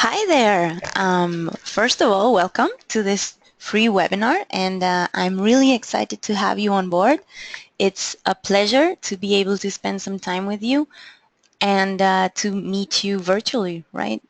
Hi there. First of all, welcome to this free webinar, and I'm really excited to have you on board. It's a pleasure to be able to spend some time with you and to meet you virtually, right?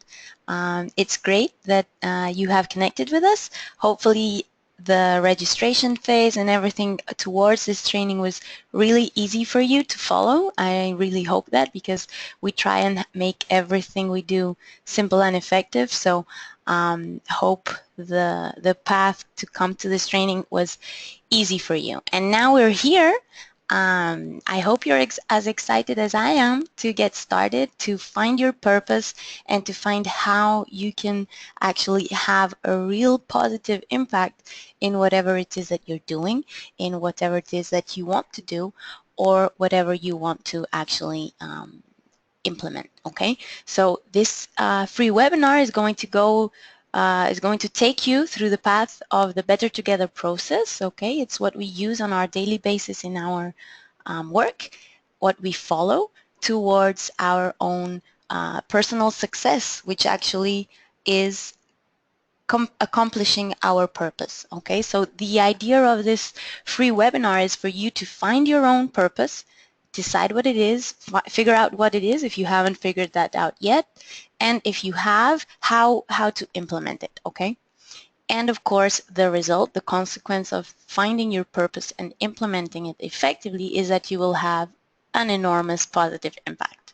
It's great that you have connected with us. Hopefully the registration phase and everything towards this training was really easy for you to follow. I really hope that, because we try and make everything we do simple and effective. So hope the path to come to this training was easy for you. And now we're here. I hope you're as excited as I am to get started, to find your purpose, and to find how you can actually have a real positive impact in whatever it is that you're doing, in whatever it is that you want to do, or whatever you want to actually implement. Okay, so this free webinar is going to take you through the path of the Better Together process. Okay, it's what we use on our daily basis in our work, what we follow towards our own personal success, which actually is accomplishing our purpose. Okay, so the idea of this free webinar is for you to find your own purpose, decide what it is, figure out what it is if you haven't figured that out yet, and if you have, how to implement it. Okay, and of course the result, the consequence of finding your purpose and implementing it effectively is that you will have an enormous positive impact.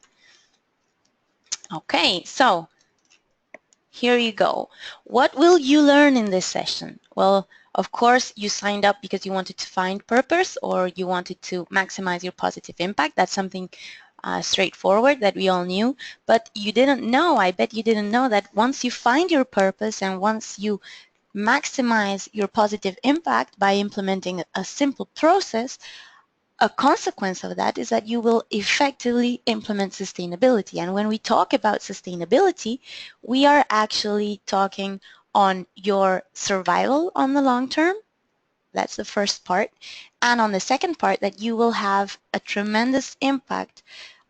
Okay, so here you go. What will you learn in this session? Well, of course, you signed up because you wanted to find purpose or you wanted to maximize your positive impact. That's something straightforward that we all knew, but you didn't know, I bet you didn't know that once you find your purpose and once you maximize your positive impact by implementing a simple process, a consequence of that is that you will effectively implement sustainability. And when we talk about sustainability, we are actually talking on your survival on the long term. That's the first part. And on the second part, that you will have a tremendous impact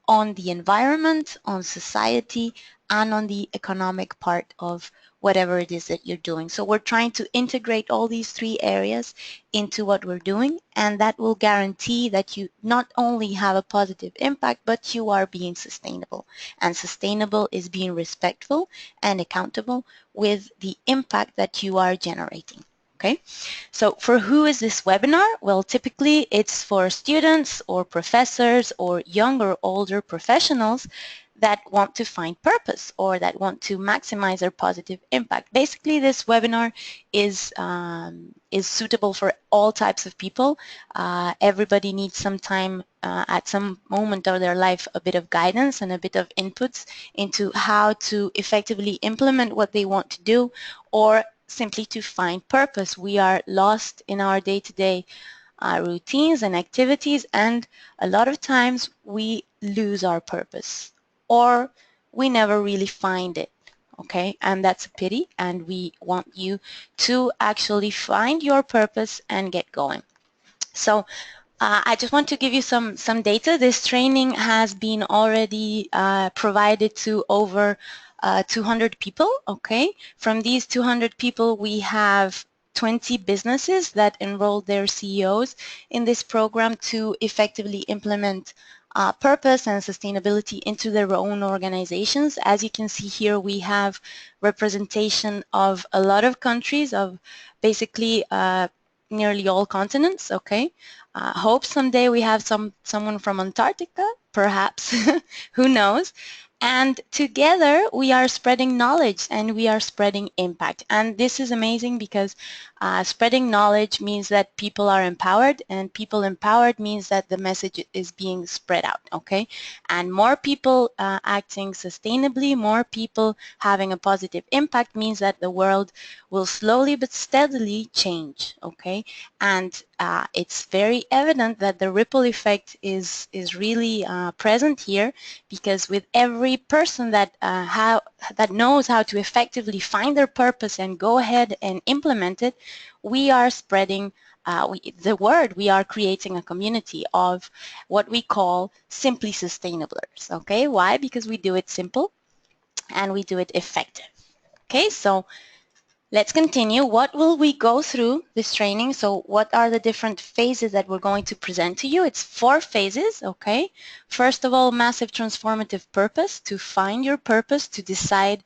on the environment, on society, and on the economic part of whatever it is that you're doing. So we're trying to integrate all these three areas into what we're doing, and that will guarantee that you not only have a positive impact, but you are being sustainable. And sustainable is being respectful and accountable with the impact that you are generating. Okay, so for who is this webinar? Well, typically it's for students or professors or young or older professionals that want to find purpose or that want to maximize their positive impact. Basically, this webinar is suitable for all types of people. Everybody needs some time at some moment of their life, a bit of guidance and a bit of inputs into how to effectively implement what they want to do, or simply to find purpose. We are lost in our day-to-day routines and activities, and a lot of times we lose our purpose or we never really find it. Okay, and that's a pity, and we want you to actually find your purpose and get going. So I just want to give you some data. This training has been already provided to over 200 people. Okay, from these 200 people, we have 20 businesses that enrolled their CEOs in this program to effectively implement purpose and sustainability into their own organizations. As you can see here, we have representation of a lot of countries, of basically nearly all continents. Okay, hope someday we have someone from Antarctica, perhaps. Who knows? And together we are spreading knowledge and we are spreading impact. And this is amazing because spreading knowledge means that people are empowered, and people empowered means that the message is being spread out. Okay, and more people acting sustainably, more people having a positive impact means that the world will slowly but steadily change. Okay, and it's very evident that the ripple effect is really present here, because with every person that that knows how to effectively find their purpose and go ahead and implement it, we are spreading the word. We are creating a community of what we call simply sustainablers. Okay, why? Because we do it simple and we do it effective. Okay, so let's continue. What will we go through this training? So what are the different phases that we're going to present to you? It's 4 phases, okay? First of all, massive transformative purpose, to find your purpose, to decide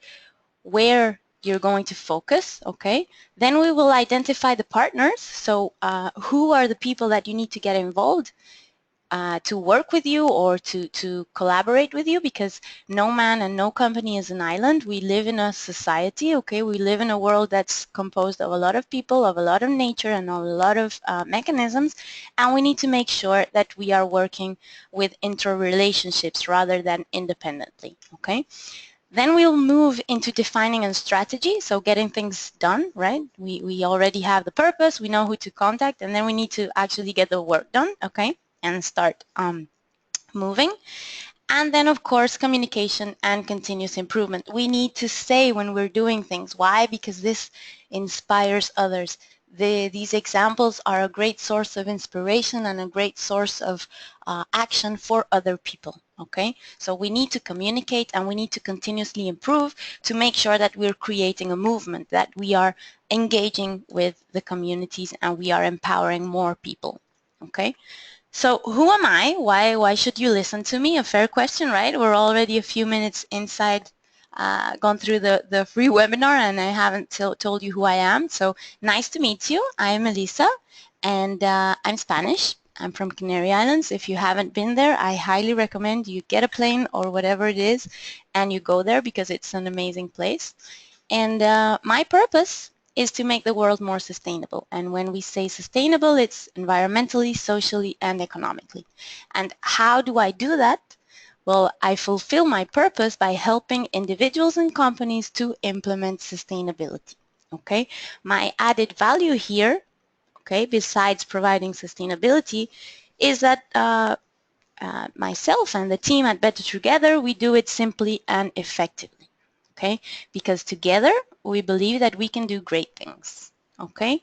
where you're going to focus, okay? Then we will identify the partners. So who are the people that you need to get involved to work with you or to collaborate with you, because no man and no company is an island. We live in a society, okay? We live in a world that's composed of a lot of people, of a lot of nature, and of a lot of mechanisms, and we need to make sure that we are working with interrelationships rather than independently, okay? Then we'll move into defining a strategy, so getting things done, right? We already have the purpose, we know who to contact, and then we need to actually get the work done, okay? And start moving. And then, of course, communication and continuous improvement. We need to say when we're doing things. Why? Because this inspires others. These examples are a great source of inspiration and a great source of action for other people, okay? So we need to communicate and we need to continuously improve to make sure that we're creating a movement, that we are engaging with the communities and we are empowering more people, okay? So who am I? Why should you listen to me? A fair question, right? We're already a few minutes inside, gone through the free webinar, and I haven't told you who I am. So nice to meet you. I'm Melissa, and I'm Spanish. I'm from Canary Islands. If you haven't been there, I highly recommend you get a plane or whatever it is, and you go there because it's an amazing place. And my purpose is to make the world more sustainable. And when we say sustainable, it's environmentally, socially, and economically. And how do I do that? Well, I fulfill my purpose by helping individuals and companies to implement sustainability. Okay? My added value here, okay, besides providing sustainability, is that myself and the team at Better Together, we do it simply and effectively. Okay, because together we believe that we can do great things. Okay,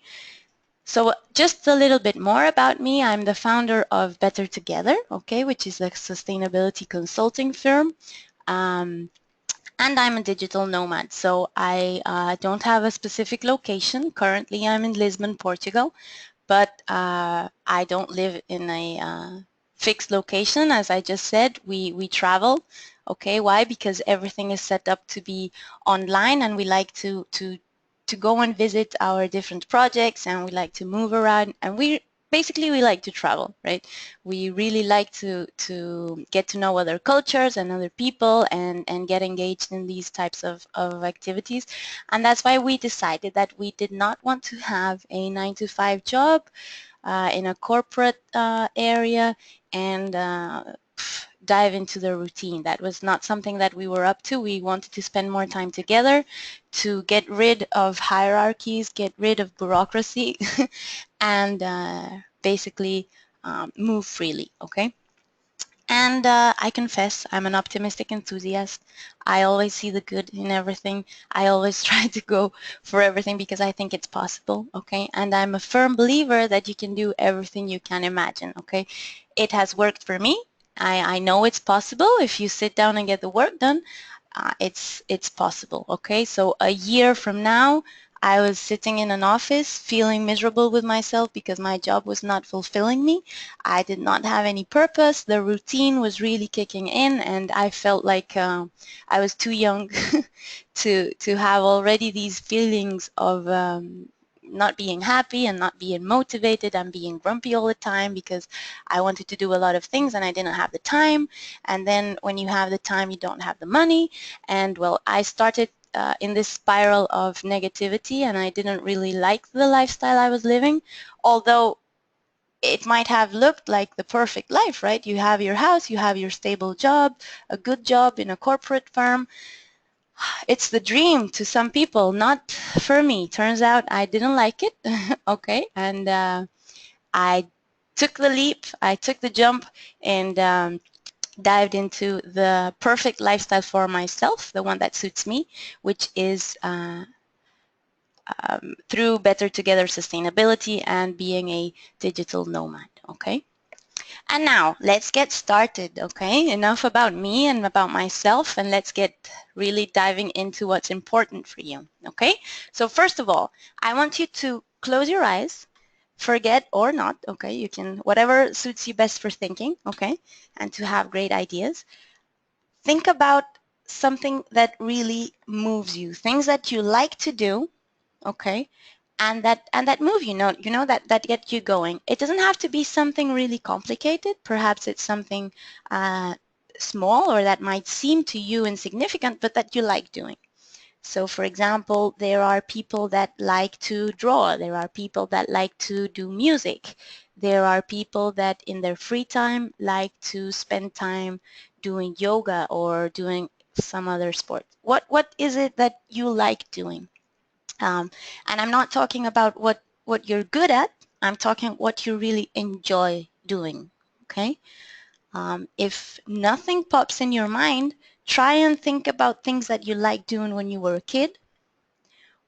so just a little bit more about me. I'm the founder of Better Together, okay, which is a sustainability consulting firm. And I'm a digital nomad, so I don't have a specific location. Currently, I'm in Lisbon, Portugal, but I don't live in a fixed location. As I just said, we travel. Okay, why? Because everything is set up to be online, and we like to go and visit our different projects, and we like to move around, and we like to travel, right? We really like to get to know other cultures and other people and get engaged in these types of activities. And that's why we decided that we did not want to have a 9-to-5 job in a corporate area and dive into the routine. That was not something that we were up to. We wanted to spend more time together to get rid of hierarchies, get rid of bureaucracy, and basically move freely, okay? And I confess, I'm an optimistic enthusiast. I always see the good in everything. I always try to go for everything because I think it's possible, okay? And I'm a firm believer that you can do everything you can imagine, okay? It has worked for me. I know it's possible. If you sit down and get the work done, it's possible, okay? So a year from now, I was sitting in an office feeling miserable with myself because my job was not fulfilling me. I did not have any purpose. The routine was really kicking in, and I felt like I was too young to have already these feelings of not being happy and not being motivated and being grumpy all the time because I wanted to do a lot of things and I didn't have the time. And then when you have the time, you don't have the money. And well, I started in this spiral of negativity, and I didn't really like the lifestyle I was living, although it might have looked like the perfect life, right? You have your house, you have your stable job, a good job in a corporate firm. It's the dream to some people, not for me. Turns out I didn't like it, okay? And I took the leap, I took the jump, and dived into the perfect lifestyle for myself, the one that suits me, which is through Better Together sustainability and being a digital nomad, okay? And now let's get started, okay? Enough about me and about myself, and let's get really diving into what's important for you, okay? So first of all, I want you to close your eyes, forget or not, okay? You can, whatever suits you best for thinking, okay? And to have great ideas. Think about something that really moves you, things that you like to do, okay? And that move, that get you going. It doesn't have to be something really complicated. Perhaps it's something uh, small or that might seem to you insignificant, but that you like doing. So for example, there are people that like to draw. There are people that like to do music. There are people that in their free time like to spend time doing yoga or doing some other sport. What is it that you like doing? And I'm not talking about what you're good at. I'm talking what you really enjoy doing, okay? If nothing pops in your mind, try and think about things that you liked doing when you were a kid,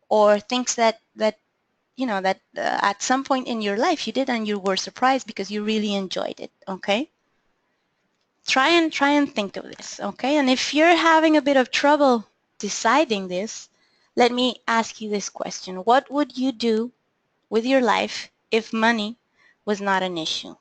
or things that at some point in your life you did and you were surprised because you really enjoyed it, okay? Try and think of this, okay? And if you're having a bit of trouble deciding this, let me ask you this question. What would you do with your life if money was not an issue?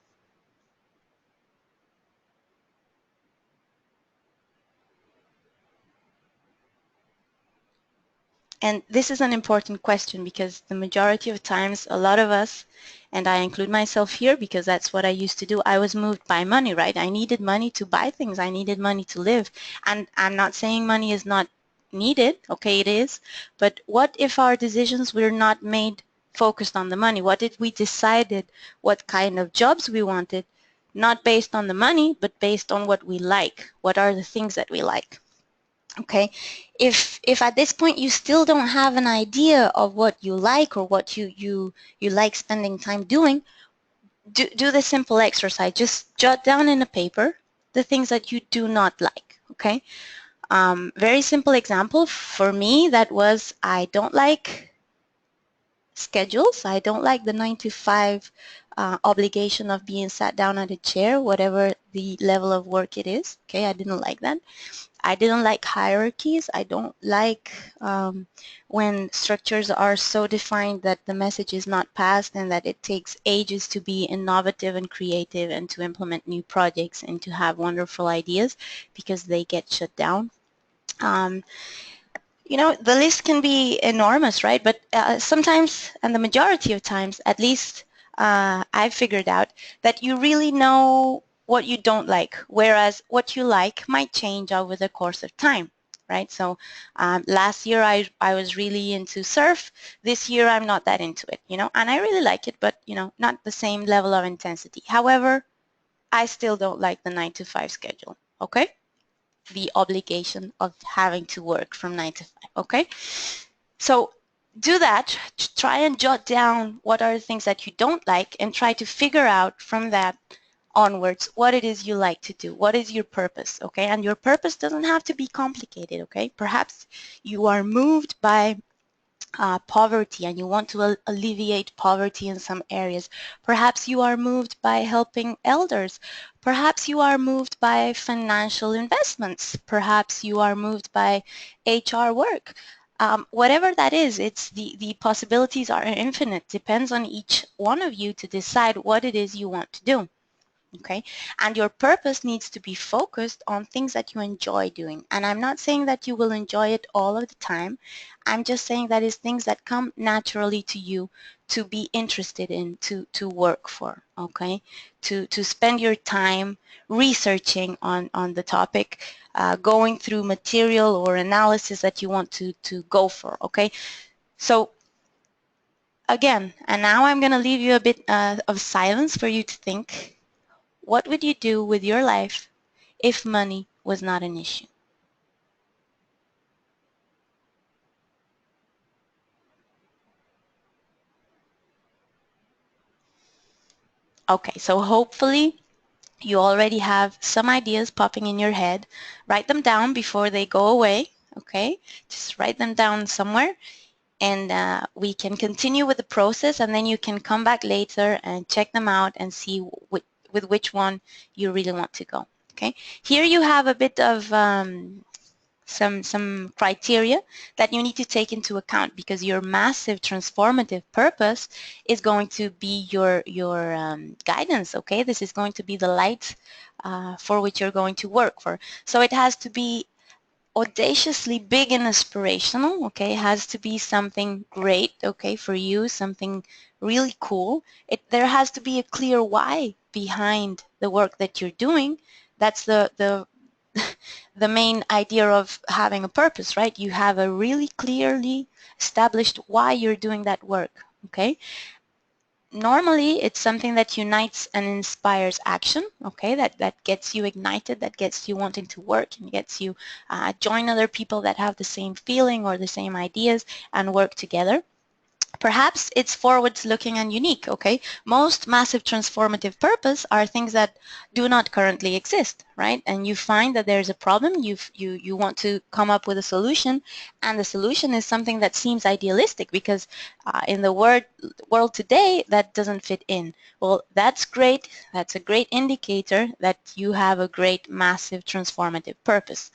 And this is an important question because the majority of times, a lot of us, and I include myself here because that's what I used to do, I was moved by money, right? I needed money to buy things. I needed money to live. And I'm not saying money is not needed. Okay, it is. But what if our decisions were not made focused on the money? What if we decided what kind of jobs we wanted, not based on the money, but based on what we like? What are the things that we like? Okay, if at this point you still don't have an idea of what you like or what you like spending time doing, do the simple exercise. Just jot down in a paper the things that you do not like. Okay, very simple example for me, that was I don't like schedules. I don't like the 9 to 5 obligation of being sat down at a chair, whatever the level of work it is. Okay, I didn't like that. I didn't like hierarchies. I don't like when structures are so defined that the message is not passed and that it takes ages to be innovative and creative and to implement new projects and to have wonderful ideas because they get shut down. Um, the list can be enormous, right? But sometimes, and the majority of times, at least I've figured out that you really know what you don't like, whereas what you like might change over the course of time, right? So last year I was really into surf. This year I'm not that into it, and I really like it, but, not the same level of intensity. However, I still don't like the 9 to 5 schedule, okay? The obligation of having to work from 9 to 5, okay? So do that. Try and jot down what are the things that you don't like and try to figure out from that onwards what it is you like to do. What is your purpose, okay? And your purpose doesn't have to be complicated, okay? Perhaps you are moved by poverty and you want to alleviate poverty in some areas. Perhaps you are moved by helping elders. Perhaps you are moved by financial investments. Perhaps you are moved by HR work. Whatever that is, the possibilities are infinite. Depends on each one of you to decide what it is you want to do. Okay, and your purpose needs to be focused on things that you enjoy doing. And I'm not saying that you will enjoy it all of the time. I'm just saying that it's things that come naturally to you to be interested in, to work for, okay? To spend your time researching on the topic, going through material or analysis that you want to go for, okay? So again, and now I'm going to leave you a bit of silence for you to think. What would you do with your life if money was not an issue? Okay, so hopefully you already have some ideas popping in your head. Write them down before they go away, okay? Just write them down somewhere and we can continue with the process, and then you can come back later and check them out and see with which one you really want to go. Okay, here you have a bit of some criteria that you need to take into account, because your massive transformative purpose is going to be your guidance. Okay, this is going to be the light for which you're going to work for. So it has to be audaciously big and aspirational. Okay, it has to be something great, okay, for you, something really cool. There has to be a clear why behind the work that you're doing. That's the the main idea of having a purpose, right? You have a really clearly established why you're doing that work, okay? Normally, it's something that unites and inspires action, okay? That gets you ignited, that gets you wanting to work, and gets you join other people that have the same feeling or the same ideas and work together. Perhaps it's forward-looking and unique, okay? Most massive transformative purpose are things that do not currently exist, right? And you find that there's a problem, you want to come up with a solution, and the solution is something that seems idealistic, because in the world today, that doesn't fit in. Well, that's great. That's a great indicator that you have a great massive transformative purpose.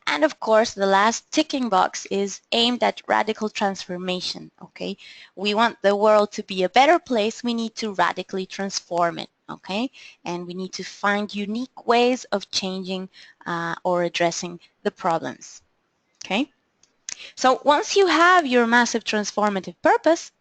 And of course, the last ticking box is aimed at radical transformation, okay? We want the world to be a better place, we need to radically transform it, okay? And we need to find unique ways of changing or addressing the problems, okay? So once you have your massive transformative purpose,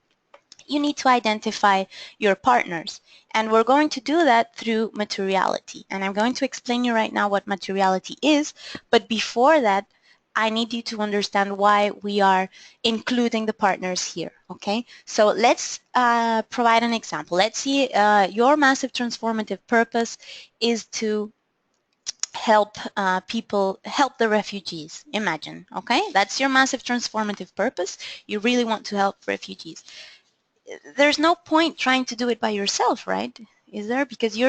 you need to identify your partners. And we're going to do that through materiality. And I'm going to explain you right now what materiality is, but before that, I need you to understand why we are including the partners here, okay? So let's provide an example. Let's see your massive transformative purpose is to help help the refugees, imagine, okay? That's your massive transformative purpose. You really want to help refugees. There's no point trying to do it by yourself, right? Is there? Because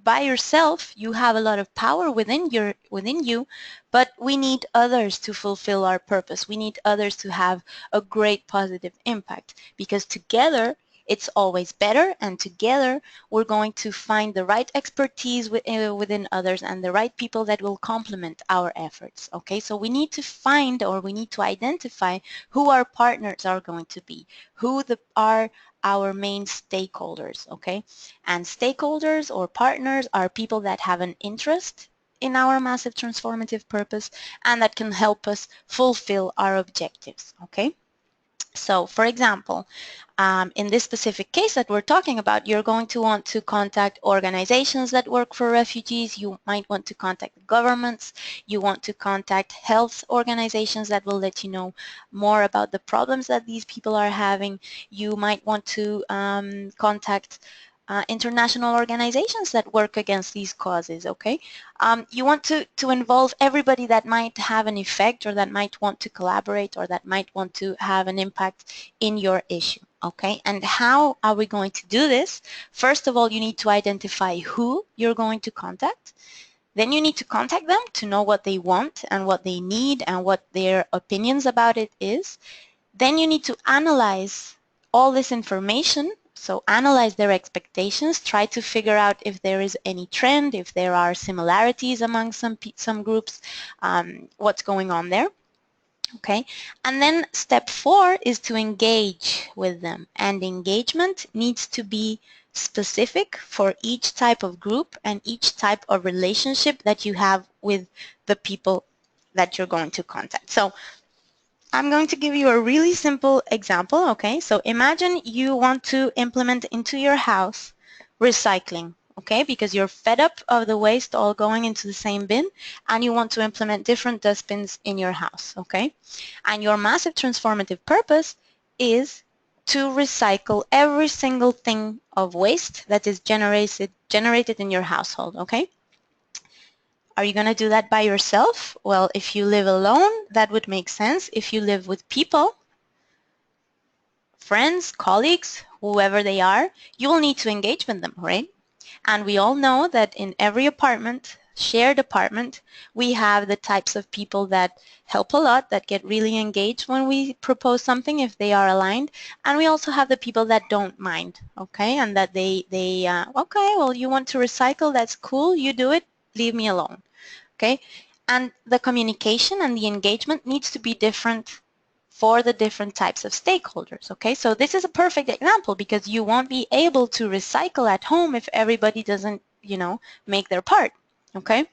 by yourself, you have a lot of power within you, but we need others to fulfill our purpose. We need others to have a great positive impact, because together it's always better, and together we're going to find the right expertise within others and the right people that will complement our efforts, okay? So we need to find, or we need to identify who our partners are going to be, who are our main stakeholders, okay? And stakeholders or partners are people that have an interest in our massive transformative purpose and that can help us fulfill our objectives, okay? So, for example, in this specific case that we're talking about, you're going to want to contact organizations that work for refugees. You might want to contact governments. You want to contact health organizations that will let you know more about the problems that these people are having. You might want to contact international organizations that work against these causes, okay? You want to involve everybody that might have an effect, or that might want to collaborate, or that might want to have an impact in your issue, okay? And how are we going to do this? First of all, you need to identify who you're going to contact. Then you need to contact them to know what they want and what they need and what their opinions about it is. Then you need to analyze all this information. So analyze their expectations, try to figure out if there is any trend, if there are similarities among some groups, what's going on there. Okay, and then step 4 is to engage with them, and engagement needs to be specific for each type of group and each type of relationship that you have with the people that you're going to contact. So I'm going to give you a really simple example, okay? So imagine you want to implement into your house recycling, okay? Because you're fed up of the waste all going into the same bin, and you want to implement different dustbins in your house, okay? And your massive transformative purpose is to recycle every single thing of waste that is generated in your household, okay? Are you going to do that by yourself? Well, if you live alone, that would make sense. If you live with people, friends, colleagues, whoever they are, you will need to engage with them, right? And we all know that in every apartment, share department, we have the types of people that help a lot, that get really engaged when we propose something if they are aligned, and we also have the people that don't mind, okay, and that okay, well, you want to recycle, that's cool, you do it, leave me alone, okay. And the communication and the engagement needs to be different for the different types of stakeholders, okay? So this is a perfect example because you won't be able to recycle at home if everybody doesn't, make their part, okay?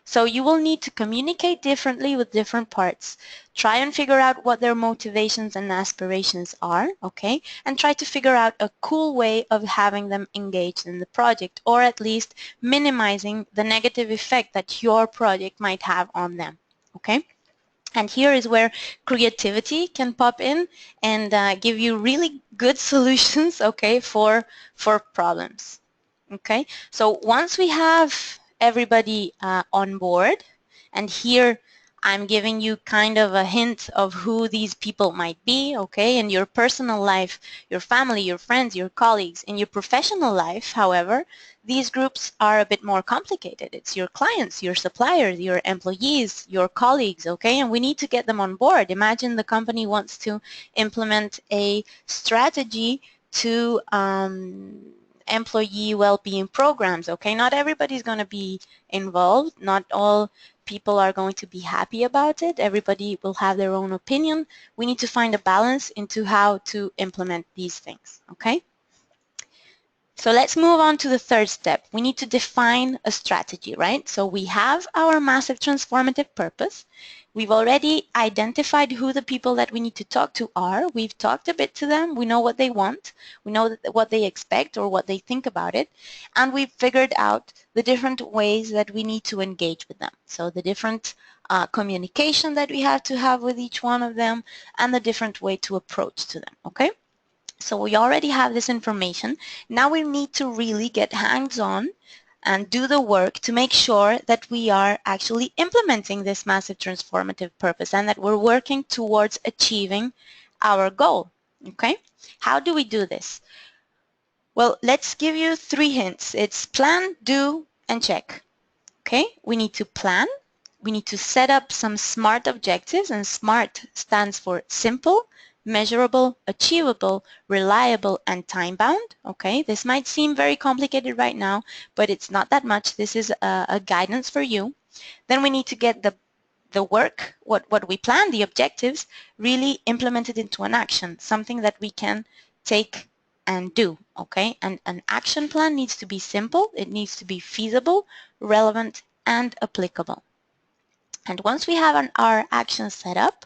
So you will need to communicate differently with different parts. Try and figure out what their motivations and aspirations are, okay? And try to figure out a cool way of having them engaged in the project, or at least minimizing the negative effect that your project might have on them, okay? And here is where creativity can pop in and give you really good solutions, okay, for problems. Okay, so once we have everybody on board, and here I'm giving you kind of a hint of who these people might be, okay, in your personal life, your family, your friends, your colleagues. In your professional life, however, these groups are a bit more complicated. It's your clients, your suppliers, your employees, your colleagues, okay, and we need to get them on board. Imagine the company wants to implement a strategy to employee well-being programs, okay? Not everybody's going to be involved. Not all people are going to be happy about it. Everybody will have their own opinion. We need to find a balance into how to implement these things, okay? So let's move on to the third step. We need to define a strategy, right? So we have our massive transformative purpose. We've already identified who the people that we need to talk to are. We've talked a bit to them. We know what they want. We know what they expect or what they think about it. And we've figured out the different ways that we need to engage with them. So the different communication that we have to have with each one of them and the different way to approach to them, okay? So we already have this information. Now we need to really get hands-on and do the work to make sure that we are actually implementing this massive transformative purpose and that we're working towards achieving our goal, okay? How do we do this? Well, let's give you 3 hints. It's plan, do, and check, okay? We need to plan. We need to set up some SMART objectives, and SMART stands for simple, measurable, achievable, reliable, and time-bound, okay? This might seem very complicated right now, but it's not that much. This is a guidance for you. Then we need to get the work, what we plan, the objectives, really implemented into an action, something that we can take and do, okay? And an action plan needs to be simple, it needs to be feasible, relevant, and applicable. And once we have our actions set up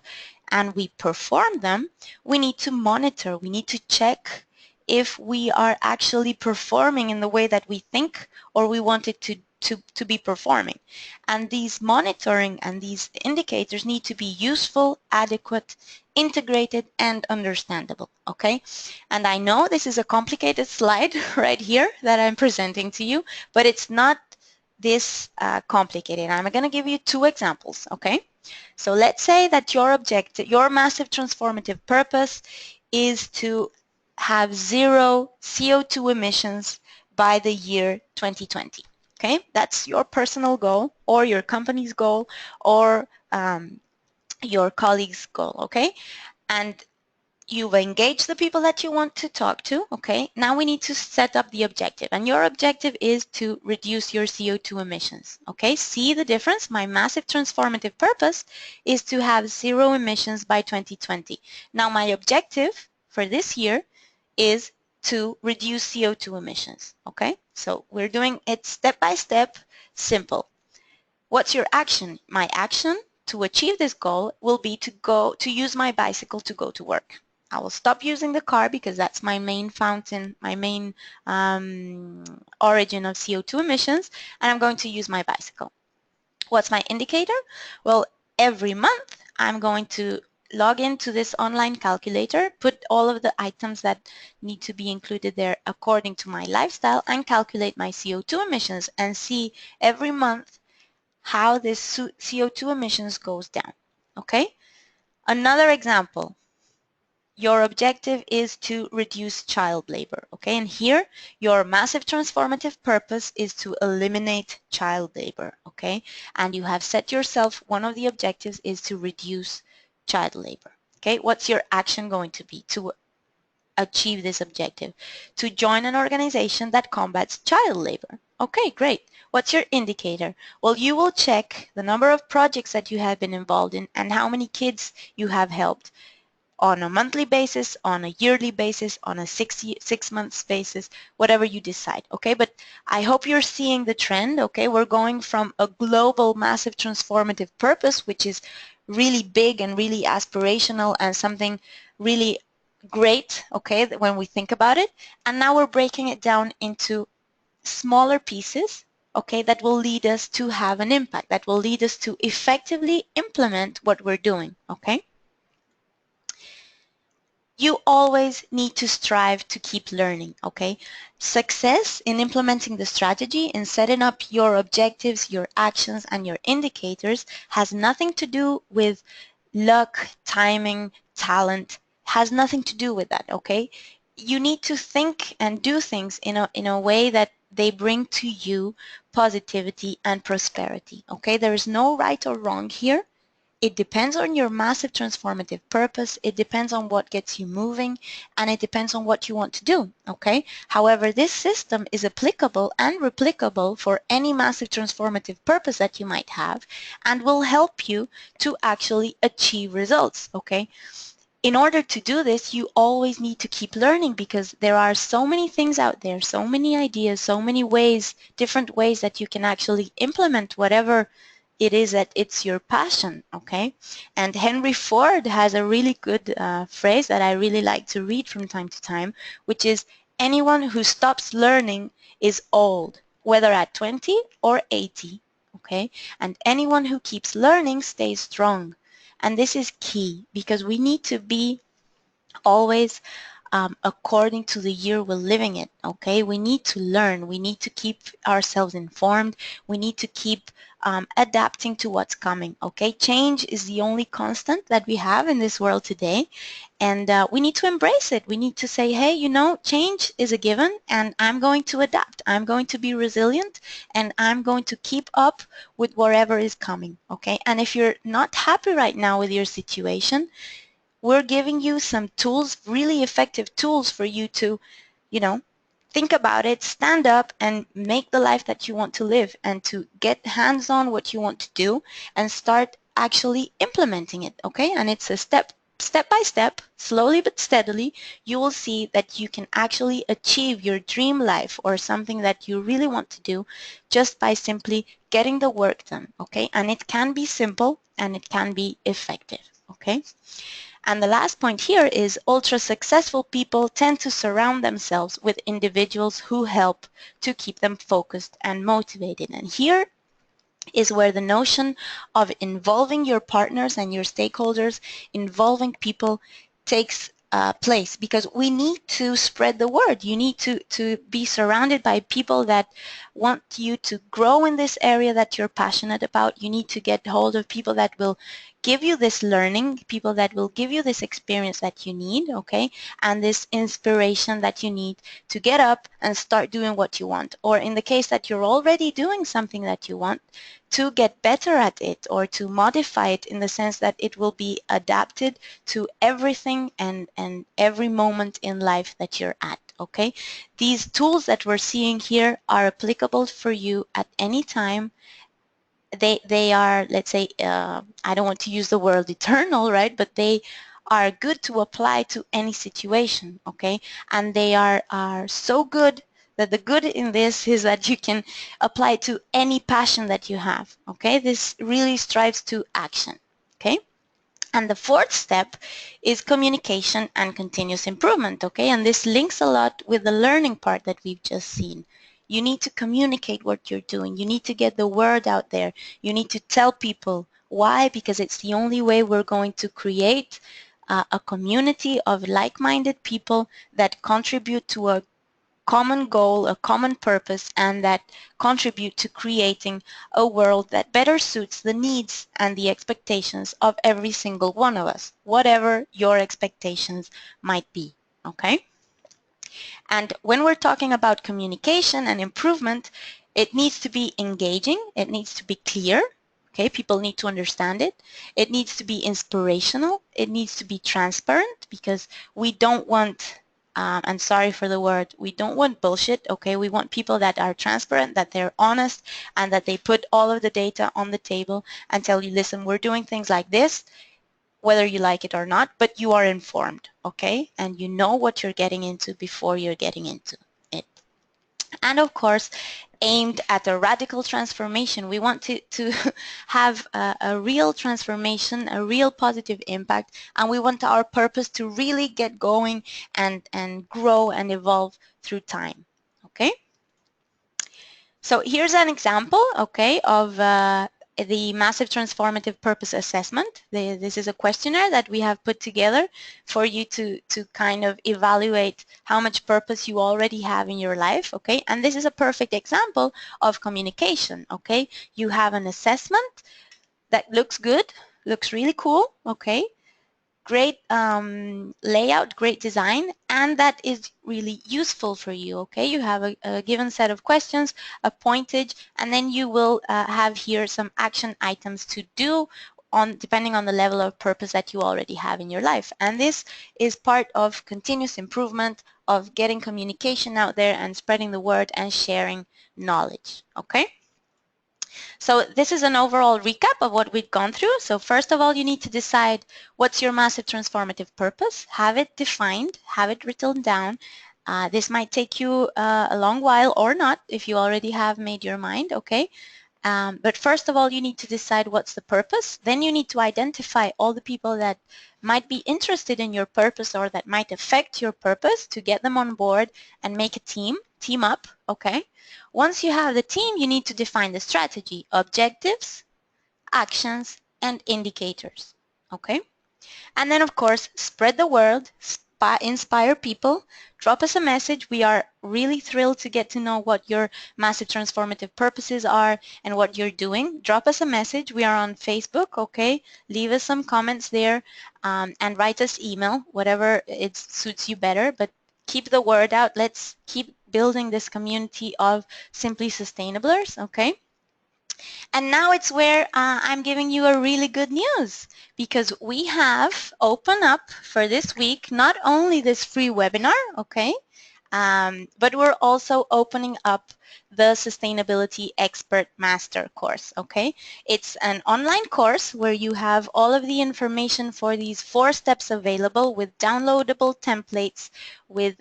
and we perform them, we need to monitor, we need to check if we are actually performing in the way that we think or we want it to be performing. And these monitoring and these indicators need to be useful, adequate, integrated, and understandable, okay? And I know this is a complicated slide right here that I'm presenting to you, but it's not this complicated. I'm going to give you 2 examples, okay? So let's say that your objective, your massive transformative purpose is to have 0 CO2 emissions by the year 2020, okay? That's your personal goal or your company's goal or your colleague's goal, okay? And you've engaged the people that you want to talk to, okay? Now we need to set up the objective, and your objective is to reduce your CO2 emissions, okay? See the difference? My massive transformative purpose is to have 0 emissions by 2020. Now my objective for this year is to reduce CO2 emissions, okay? So we're doing it step by step, simple. What's your action? My action to achieve this goal will be to use my bicycle to go to work. I will stop using the car because that's my main fountain, my main origin of CO2 emissions, and I'm going to use my bicycle. What's my indicator? Well, every month I'm going to log into this online calculator, put all of the items that need to be included there according to my lifestyle, and calculate my CO2 emissions and see every month how this CO2 emissions goes down, okay? Another example. your objective is to reduce child labor, okay? And here, your massive transformative purpose is to eliminate child labor, okay? And you have set yourself, one of the objectives is to reduce child labor, okay? What's your action going to be to achieve this objective? To join an organization that combats child labor. Okay, great. What's your indicator? Well, you will check the number of projects that you have been involved in and how many kids you have helped on a monthly basis, on a yearly basis, on a 6 months basis, whatever you decide, okay? But I hope you're seeing the trend, okay? We're going from a global, massive, transformative purpose, which is really big and really aspirational and something really great, okay, when we think about it. And now we're breaking it down into smaller pieces, okay, that will lead us to have an impact, that will lead us to effectively implement what we're doing, okay? You always need to strive to keep learning, okay? Success in implementing the strategy, in setting up your objectives, your actions, and your indicators has nothing to do with luck, timing, talent, has nothing to do with that, okay? You need to think and do things in a way that they bring to you positivity and prosperity, okay? There is no right or wrong here. It depends on your massive transformative purpose, it depends on what gets you moving, and it depends on what you want to do, okay? However, this system is applicable and replicable for any massive transformative purpose that you might have and will help you to actually achieve results, okay? In order to do this, you always need to keep learning because there are so many things out there, so many ideas, so many ways, different ways that you can actually implement whatever it is that it's your passion, okay? And Henry Ford has a really good phrase that I really like to read from time to time, which is, anyone who stops learning is old, whether at 20 or 80, okay? And anyone who keeps learning stays strong. And this is key because we need to be always according to the year we're living in, okay? We need to learn. We need to keep ourselves informed. We need to keep adapting to what's coming, okay? Change is the only constant that we have in this world today, and we need to embrace it. We need to say, hey, you know, change is a given, and I'm going to adapt. I'm going to be resilient, and I'm going to keep up with whatever is coming, okay? And if you're not happy right now with your situation, we're giving you some tools, really effective tools for you to, you know, think about it, stand up and make the life that you want to live and to get hands on what you want to do and start actually implementing it, okay? And it's a step by step, slowly but steadily, you will see that you can actually achieve your dream life or something that you really want to do just by simply getting the work done, okay? And it can be simple and it can be effective, okay? And the last point here is ultra successful people tend to surround themselves with individuals who help to keep them focused and motivated. And here is where the notion of involving your partners and your stakeholders, involving people takes place, because we need to spread the word. You need to be surrounded by people that want you to grow in this area that you're passionate about. You need to get hold of people that will give you this learning, people that will give you this experience that you need, okay, and this inspiration that you need to get up and start doing what you want. Or in the case that you're already doing something that you want, to get better at it or to modify it in the sense that it will be adapted to everything and every moment in life that you're at, okay? These tools that we're seeing here are applicable for you at any time. They are, let's say, I don't want to use the word eternal, right? But they are good to apply to any situation, okay? And they are so good that the good in this is that you can apply to any passion that you have, okay? This really strives to action, okay? And the fourth step is communication and continuous improvement, okay? And this links a lot with the learning part that we've just seen. You need to communicate what you're doing. You need to get the word out there. You need to tell people. Why? Because it's the only way we're going to create a community of like-minded people that contribute to a common goal, a common purpose, and that contribute to creating a world that better suits the needs and the expectations of every single one of us, whatever your expectations might be, okay? And when we're talking about communication and improvement, it needs to be engaging, it needs to be clear, okay? People need to understand it. It needs to be inspirational, it needs to be transparent, because we don't want, and sorry for the word, we don't want bullshit, okay? We want people that are transparent, that they're honest, and that they put all of the data on the table and tell you, listen, we're doing things like this, whether you like it or not, but you are informed, okay? And you know what you're getting into before you're getting into it. And of course, aimed at a radical transformation. We want to have a real transformation, a real positive impact, and we want our purpose to really get going and grow and evolve through time, okay? So here's an example, okay, of the Massive Transformative Purpose Assessment. This is a questionnaire that we have put together for you to kind of evaluate how much purpose you already have in your life, okay? And this is a perfect example of communication, okay? You have an assessment that looks good, looks really cool, okay? Great layout, great design, and that is really useful for you, okay? You have a given set of questions, a pointage, and then you will have here some action items to do on depending on the level of purpose that you already have in your life. And this is part of continuous improvement, of getting communication out there and spreading the word and sharing knowledge, okay? So this is an overall recap of what we've gone through. So first of all, you need to decide what's your massive transformative purpose, have it defined, have it written down. This might take you a long while or not if you already have made your mind, okay? But first of all, you need to decide what's the purpose. Then you need to identify all the people that might be interested in your purpose or that might affect your purpose to get them on board and make a team up, okay? Once you have the team, you need to define the strategy, objectives, actions, and indicators, okay? And then, of course, spread the word, inspire people, drop us a message. We are really thrilled to get to know what your massive transformative purposes are and what you're doing. Drop us a message. We are on Facebook, okay? Leave us some comments there and write us email, whatever it suits you better, but keep the word out. Let's keep building this community of Simply Sustainablers, okay? And now it's where I'm giving you a really good news, because we have opened up for this week not only this free webinar, okay, but we're also opening up the Sustainability Expert Master course, okay? It's an online course where you have all of the information for these 4 steps available with downloadable templates, with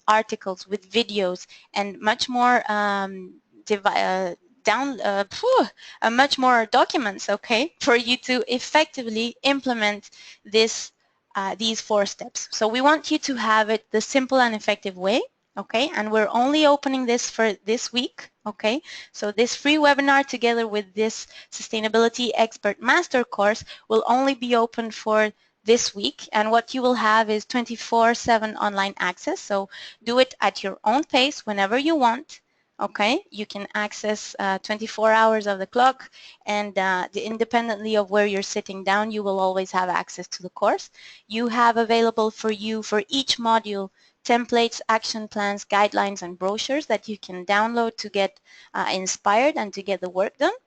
articles, with videos, and much more much more documents, okay, for you to effectively implement this, these 4 steps. So we want you to have it the simple and effective way, okay, and we're only opening this for this week, okay. So this free webinar together with this Sustainability Expert Master course will only be open for this week, and what you will have is 24/7 online access. So do it at your own pace whenever you want. Okay, you can access 24 hours of the clock, and independently of where you're sitting down, you will always have access to the course. You have available for you for each module templates, action plans, guidelines, and brochures that you can download to get inspired and to get the work done.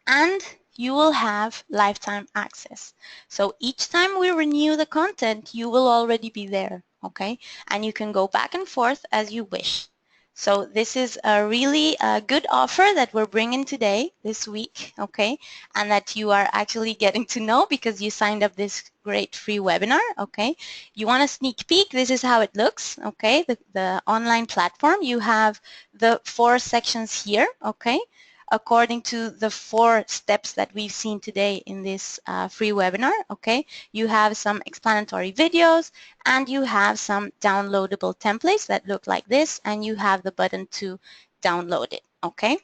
And you will have lifetime access. So each time we renew the content, you will already be there, okay? And you can go back and forth as you wish. So this is a really good offer that we're bringing today, this week, okay, and that you are actually getting to know because you signed up this great free webinar, okay. You want a sneak peek? This is how it looks, okay, the online platform. You have the 4 sections here, okay, according to the 4 steps that we've seen today in this free webinar, okay. You have some explanatory videos, and you have some downloadable templates that look like this, and you have the button to download it, okay.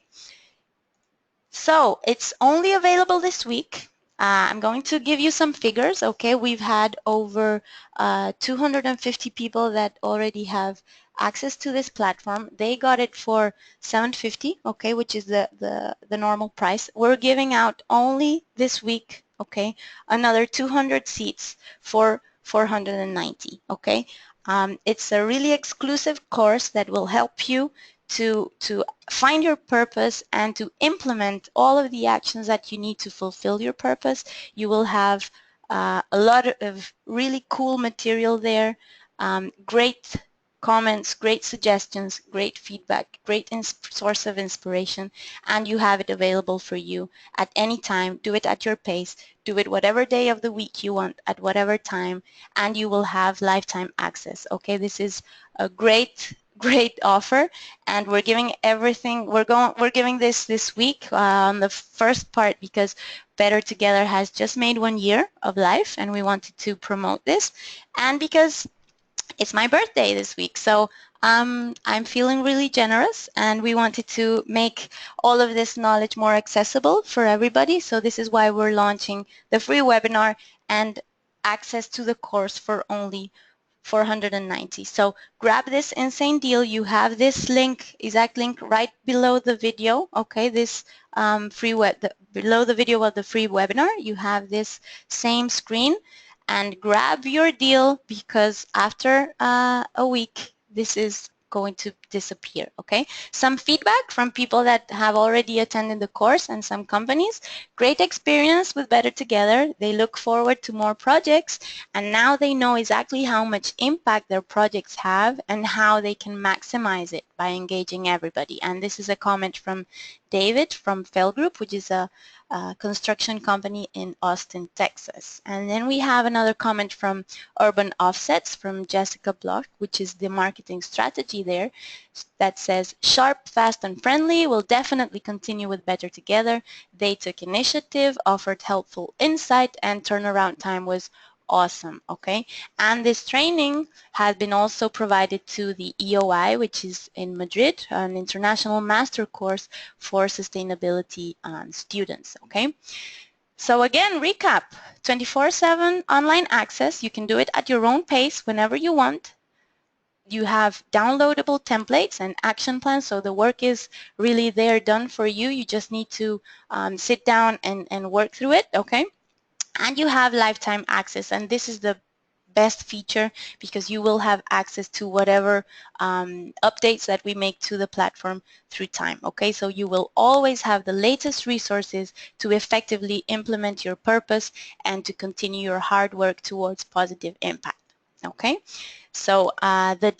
So it's only available this week. I'm going to give you some figures, okay? We've had over 250 people that already have access to this platform. They got it for $750, okay, which is the normal price. We're giving out only this week, okay, another 200 seats for 490, okay? It's a really exclusive course that will help you to find your purpose and to implement all of the actions that you need to fulfill your purpose. You will have a lot of really cool material there, great comments, great suggestions, great feedback, great source of inspiration, and you have it available for you at any time. Do it at your pace. Do it whatever day of the week you want, at whatever time, and you will have lifetime access. Okay, this is a great offer, and we're giving everything. We're giving this week on the first part because Better Together has just made 1 year of life, and we wanted to promote this, and because it's my birthday this week, so I'm feeling really generous, and we wanted to make all of this knowledge more accessible for everybody. So this is why we're launching the free webinar and access to the course for only 490. So grab this insane deal. You have this link, exact link, right below the video. Okay, this below the video of the free webinar, you have this same screen, and grab your deal because after a week, this is going to disappear. Okay, some feedback from people that have already attended the course and some companies. Great experience with Better Together. They look forward to more projects, and now they know exactly how much impact their projects have and how they can maximize it by engaging everybody. And this is a comment from David from Fell Group, which is a construction company in Austin, Texas. And then we have another comment from Urban Offsets from Jessica Block, which is the marketing strategy there, that says, sharp, fast, and friendly, will definitely continue with Better Together. They took initiative, offered helpful insight, and turnaround time was awesome. Okay, and this training has been also provided to the EOI, which is in Madrid, an international master course for sustainability students. Okay, so again, recap: 24/7 online access. You can do it at your own pace whenever you want. You have downloadable templates and action plans, so the work is really there, done for you. You just need to sit down and work through it. Okay, and you have lifetime access, and this is the best feature because you will have access to whatever updates that we make to the platform through time. Okay, so you will always have the latest resources to effectively implement your purpose and to continue your hard work towards positive impact. Okay, so the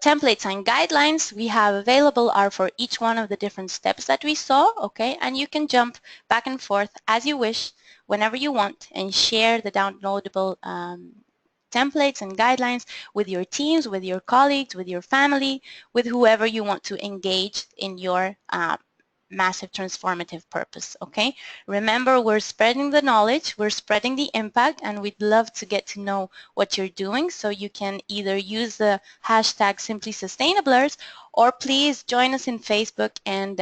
templates and guidelines we have available are for each one of the different steps that we saw. Okay, and you can jump back and forth as you wish whenever you want and share the downloadable templates and guidelines with your teams, with your colleagues, with your family, with whoever you want to engage in your massive transformative purpose. Okay, remember, we're spreading the knowledge, we're spreading the impact, and we'd love to get to know what you're doing. So you can either use the hashtag #SimplySustainablers, or please join us in Facebook and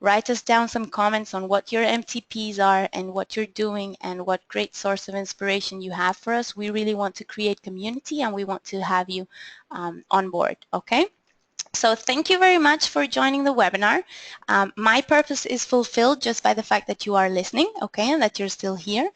write us down some comments on what your MTPs are and what you're doing and what great source of inspiration you have for us. We really want to create community, and we want to have you on board. Okay, so thank you very much for joining the webinar. My purpose is fulfilled just by the fact that you are listening, okay, and that you're still here,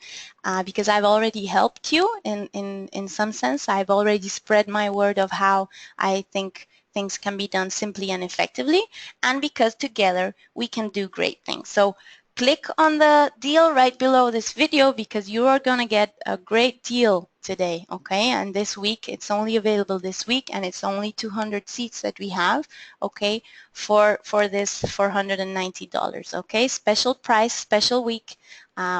because I've already helped you in some sense. I've already spread my word of how I think things can be done simply and effectively, and because together we can do great things. So click on the deal right below this video because you are going to get a great deal today, okay? And this week, it's only available this week, and it's only 200 seats that we have, okay, for this $490, okay? Special price, special week.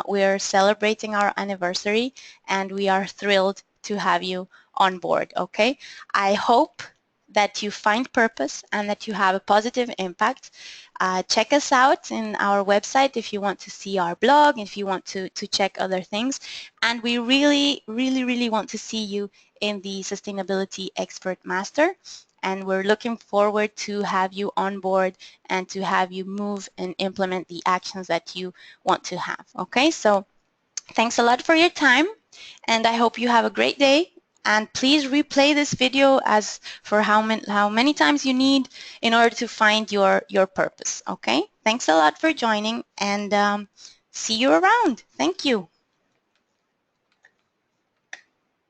We're celebrating our anniversary, and we are thrilled to have you on board, okay? I hope that you find purpose and that you have a positive impact. Check us out in our website if you want to see our blog, if you want to check other things. And we really want to see you in the Sustainability Expert Master. And we're looking forward to have you on board and to have you move and implement the actions that you want to have. Okay, so Thanks a lot for your time, and I hope you have a great day. And please replay this video as for how many times you need in order to find your purpose. Okay? Thanks a lot for joining, and see you around. Thank you.